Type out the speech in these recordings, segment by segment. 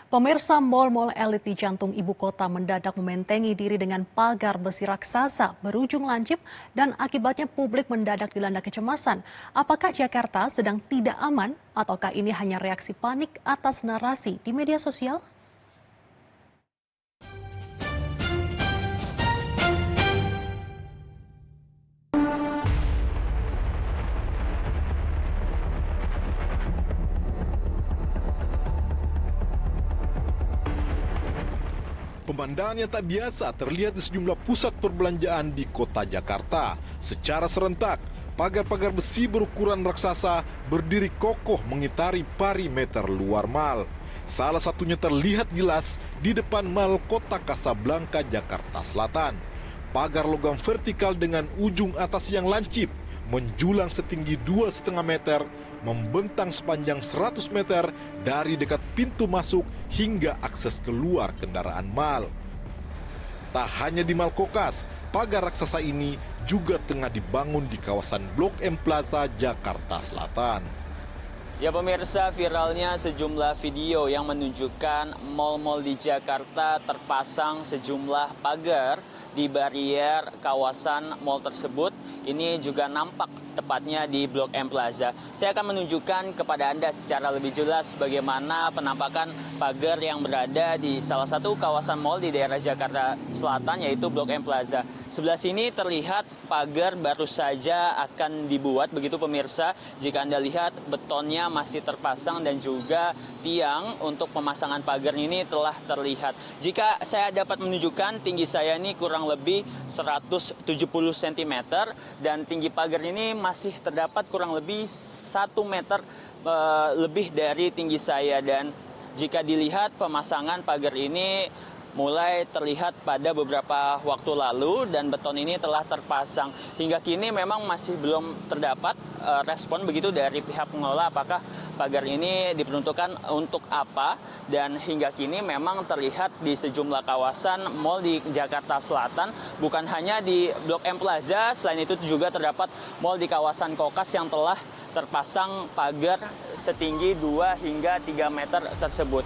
Pemirsa, mal-mal elit di jantung ibu kota mendadak membentengi diri dengan pagar besi raksasa berujung lancip dan akibatnya publik mendadak dilanda kecemasan. Apakah Jakarta sedang tidak aman ataukah ini hanya reaksi panik atas narasi di media sosial? Pemandangan yang tak biasa terlihat di sejumlah pusat perbelanjaan di kota Jakarta. Secara serentak, pagar-pagar besi berukuran raksasa berdiri kokoh mengitari perimeter luar mal. Salah satunya terlihat jelas di depan Mal Kota Kasablanka, Jakarta Selatan. Pagar logam vertikal dengan ujung atas yang lancip, menjulang setinggi 2,5 meter, membentang sepanjang 100 meter dari dekat pintu masuk hingga akses keluar kendaraan mal. Tak hanya di Mal Kokas, pagar raksasa ini juga tengah dibangun di kawasan Blok M Plaza, Jakarta Selatan. Ya pemirsa, viralnya sejumlah video yang menunjukkan mal-mal di Jakarta terpasang sejumlah pagar di barier kawasan mal tersebut. Ini juga nampak tepatnya di Blok M Plaza. Saya akan menunjukkan kepada Anda secara lebih jelas bagaimana penampakan pagar yang berada di salah satu kawasan mal di daerah Jakarta Selatan, yaitu Blok M Plaza. Sebelah sini terlihat pagar baru saja akan dibuat, begitu pemirsa. Jika Anda lihat, betonnya masih terpasang dan juga tiang untuk pemasangan pagar ini telah terlihat. Jika saya dapat menunjukkan, tinggi saya ini kurang lebih 170 cm dan tinggi pagar ini masih terdapat kurang lebih 1 meter lebih dari tinggi saya. Dan jika dilihat, pemasangan pagar ini mulai terlihat pada beberapa waktu lalu dan beton ini telah terpasang. Hingga kini memang masih belum terdapat respon begitu dari pihak pengelola apakah pagar ini diperuntukkan untuk apa, dan hingga kini memang terlihat di sejumlah kawasan mal di Jakarta Selatan, bukan hanya di Blok M Plaza, selain itu juga terdapat mal di kawasan Kokas yang telah terpasang pagar setinggi 2 hingga 3 meter tersebut.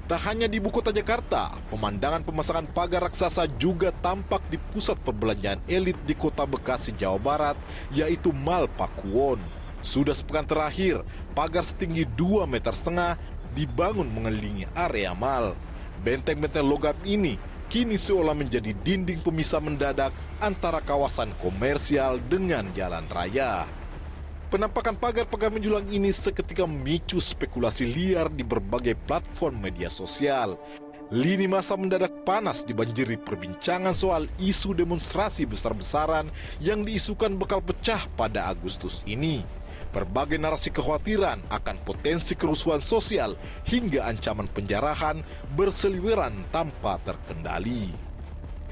Tak hanya di ibu kota Jakarta, pemandangan pemasangan pagar raksasa juga tampak di pusat perbelanjaan elit di kota Bekasi, Jawa Barat, yaitu Mal Pakuwon. Sudah sepekan terakhir, pagar setinggi 2,5 meter dibangun mengelilingi area mal. Benteng-benteng logam ini kini seolah menjadi dinding pemisah mendadak antara kawasan komersial dengan jalan raya. Penampakan pagar-pagar menjulang ini seketika memicu spekulasi liar di berbagai platform media sosial. Lini masa mendadak panas dibanjiri perbincangan soal isu demonstrasi besar-besaran yang diisukan bakal pecah pada Agustus ini. Berbagai narasi kekhawatiran akan potensi kerusuhan sosial hingga ancaman penjarahan berseliweran tanpa terkendali.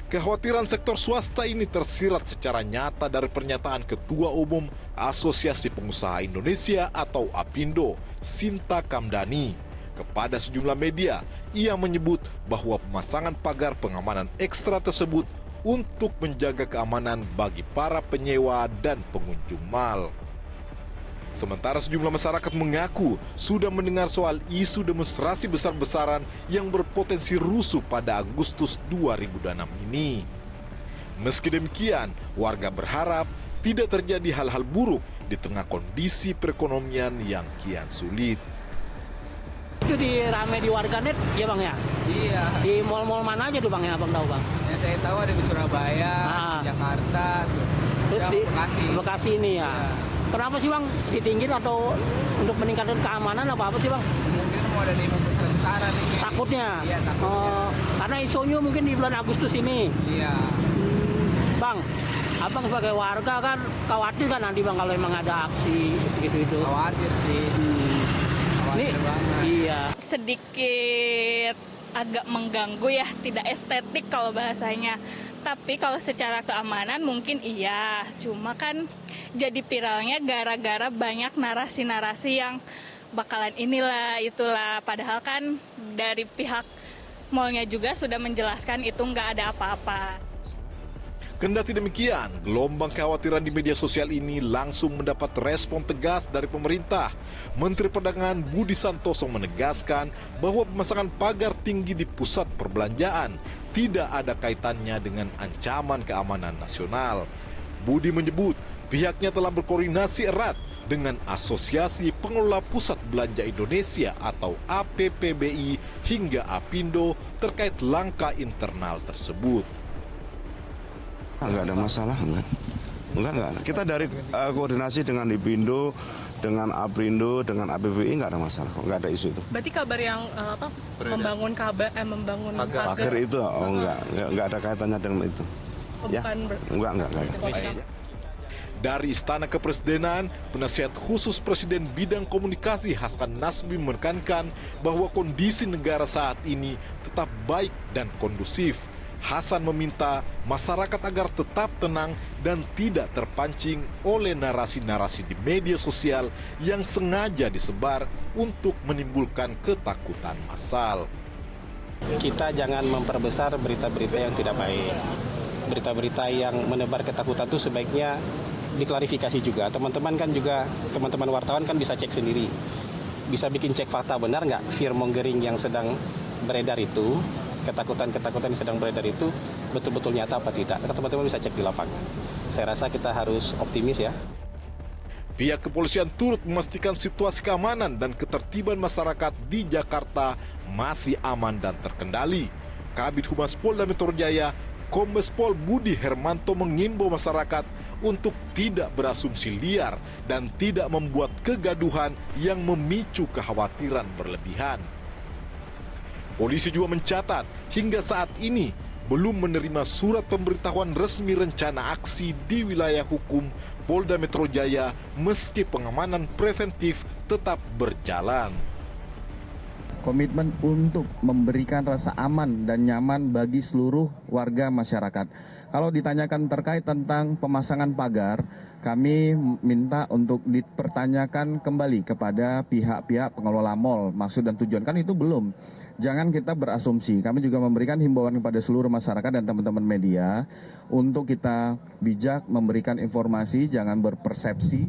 Kekhawatiran sektor swasta ini tersirat secara nyata dari pernyataan Ketua Umum Asosiasi Pengusaha Indonesia atau APindo, Sinta Kamdani. Kepada sejumlah media, ia menyebut bahwa pemasangan pagar pengamanan ekstra tersebut untuk menjaga keamanan bagi para penyewa dan pengunjung mal. Sementara sejumlah masyarakat mengaku sudah mendengar soal isu demonstrasi besar-besaran yang berpotensi rusuh pada Agustus 2006 ini. Meski demikian, warga berharap tidak terjadi hal-hal buruk di tengah kondisi perekonomian yang kian sulit. Itu rame di warganet ya bang ya? Iya. Di mal-mal mana aja tuh bang yang abang tahu bang? Yang saya tahu ada di Surabaya, Jakarta, terus di Bekasi. Bekasi ini ya. Kenapa sih bang ditinggin atau untuk meningkatkan keamanan apa sih bang? Mungkin mau ada demo besar-besaran ini. Takutnya? Iya, takutnya. Karena isunya mungkin di bulan Agustus ini. Iya. Bang, abang sebagai warga kan khawatir kan nanti bang kalau emang ada aksi gitu-gitu? Khawatir sih. Khawatir banget. Iya. Sedikit agak mengganggu ya, tidak estetik kalau bahasanya. Tapi kalau secara keamanan mungkin iya, cuma kan jadi viralnya gara-gara banyak narasi-narasi yang bakalan inilah itulah. Padahal kan dari pihak malnya juga sudah menjelaskan itu nggak ada apa-apa. Kendati demikian, gelombang kekhawatiran di media sosial ini langsung mendapat respon tegas dari pemerintah. Menteri Perdagangan Budi Santoso menegaskan bahwa pemasangan pagar tinggi di pusat perbelanjaan tidak ada kaitannya dengan ancaman keamanan nasional. Budi menyebut pihaknya telah berkoordinasi erat dengan Asosiasi Pengelola Pusat Belanja Indonesia atau APPBI hingga APindo terkait langkah internal tersebut. Enggak ada masalah, enggak. Kita dari koordinasi dengan APindo, dengan APrindo, dengan APBI enggak ada masalah, enggak ada isu itu. Berarti kabar yang membangun Pagar itu enggak ada kaitannya dengan itu. Ya, enggak. Dari Istana Kepresidenan, penasihat khusus Presiden bidang komunikasi Hasan Nasbi menekankan bahwa kondisi negara saat ini tetap baik dan kondusif. Hasan meminta masyarakat agar tetap tenang dan tidak terpancing oleh narasi-narasi di media sosial yang sengaja disebar untuk menimbulkan ketakutan massal. Kita jangan memperbesar berita-berita yang tidak baik. Berita-berita yang menebar ketakutan itu sebaiknya diklarifikasi juga. Teman-teman wartawan kan bisa cek sendiri. Bisa bikin cek fakta benar nggak fear mongering yang sedang beredar itu, ketakutan-ketakutan yang sedang beredar itu betul-betul nyata apa tidak. Teman-teman bisa cek di lapangan. Saya rasa kita harus optimis ya. Pihak kepolisian turut memastikan situasi keamanan dan ketertiban masyarakat di Jakarta masih aman dan terkendali. Kabid Humas Polda Metro Jaya, Kombes Pol Budi Hermanto mengimbau masyarakat untuk tidak berasumsi liar dan tidak membuat kegaduhan yang memicu kekhawatiran berlebihan. Polisi juga mencatat hingga saat ini belum menerima surat pemberitahuan resmi rencana aksi di wilayah hukum Polda Metro Jaya meski pengamanan preventif tetap berjalan. Komitmen untuk memberikan rasa aman dan nyaman bagi seluruh warga masyarakat. Kalau ditanyakan terkait tentang pemasangan pagar, kami minta untuk dipertanyakan kembali kepada pihak-pihak pengelola mal, maksud dan tujuan. Kan itu belum. Jangan kita berasumsi. Kami juga memberikan himbauan kepada seluruh masyarakat dan teman-teman media untuk kita bijak memberikan informasi, jangan berpersepsi,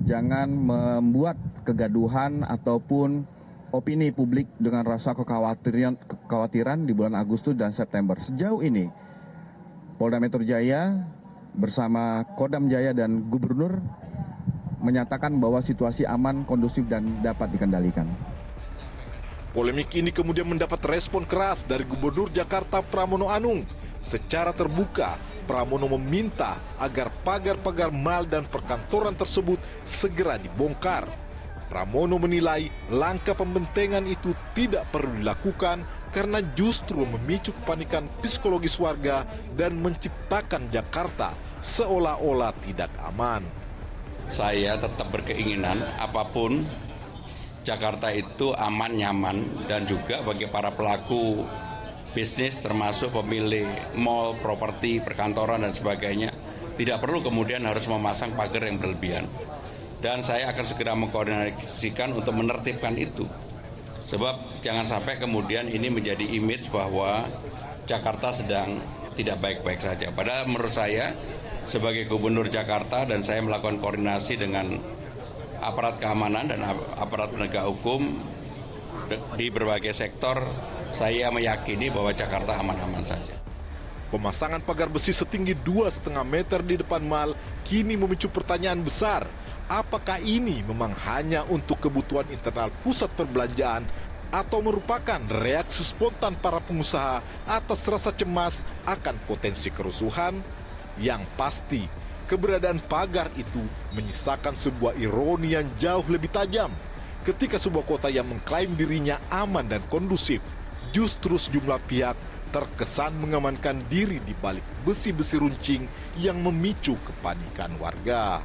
jangan membuat kegaduhan ataupun opini publik dengan rasa kekhawatiran di bulan Agustus dan September. Sejauh ini, Polda Metro Jaya bersama Kodam Jaya dan Gubernur menyatakan bahwa situasi aman, kondusif, dan dapat dikendalikan. Polemik ini kemudian mendapat respon keras dari Gubernur Jakarta Pramono Anung. Secara terbuka, Pramono meminta agar pagar-pagar mal dan perkantoran tersebut segera dibongkar. Pramono menilai langkah pembentengan itu tidak perlu dilakukan karena justru memicu kepanikan psikologis warga dan menciptakan Jakarta seolah-olah tidak aman. Saya tetap berkeinginan apapun Jakarta itu aman, nyaman, dan juga bagi para pelaku bisnis termasuk pemilik mal, properti, perkantoran dan sebagainya tidak perlu kemudian harus memasang pagar yang berlebihan. Dan saya akan segera mengkoordinasikan untuk menertibkan itu. Sebab jangan sampai kemudian ini menjadi image bahwa Jakarta sedang tidak baik-baik saja. Padahal menurut saya sebagai Gubernur Jakarta dan saya melakukan koordinasi dengan aparat keamanan dan aparat penegak hukum di berbagai sektor, saya meyakini bahwa Jakarta aman-aman saja. Pemasangan pagar besi setinggi 2,5 meter di depan mal kini memicu pertanyaan besar. Apakah ini memang hanya untuk kebutuhan internal pusat perbelanjaan atau merupakan reaksi spontan para pengusaha atas rasa cemas akan potensi kerusuhan? Yang pasti, keberadaan pagar itu menyisakan sebuah ironi yang jauh lebih tajam. Ketika sebuah kota yang mengklaim dirinya aman dan kondusif, justru sejumlah pihak terkesan mengamankan diri di balik besi-besi runcing yang memicu kepanikan warga.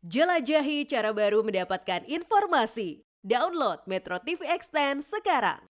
Jelajahi cara baru mendapatkan informasi. Download Metro TV Extend sekarang.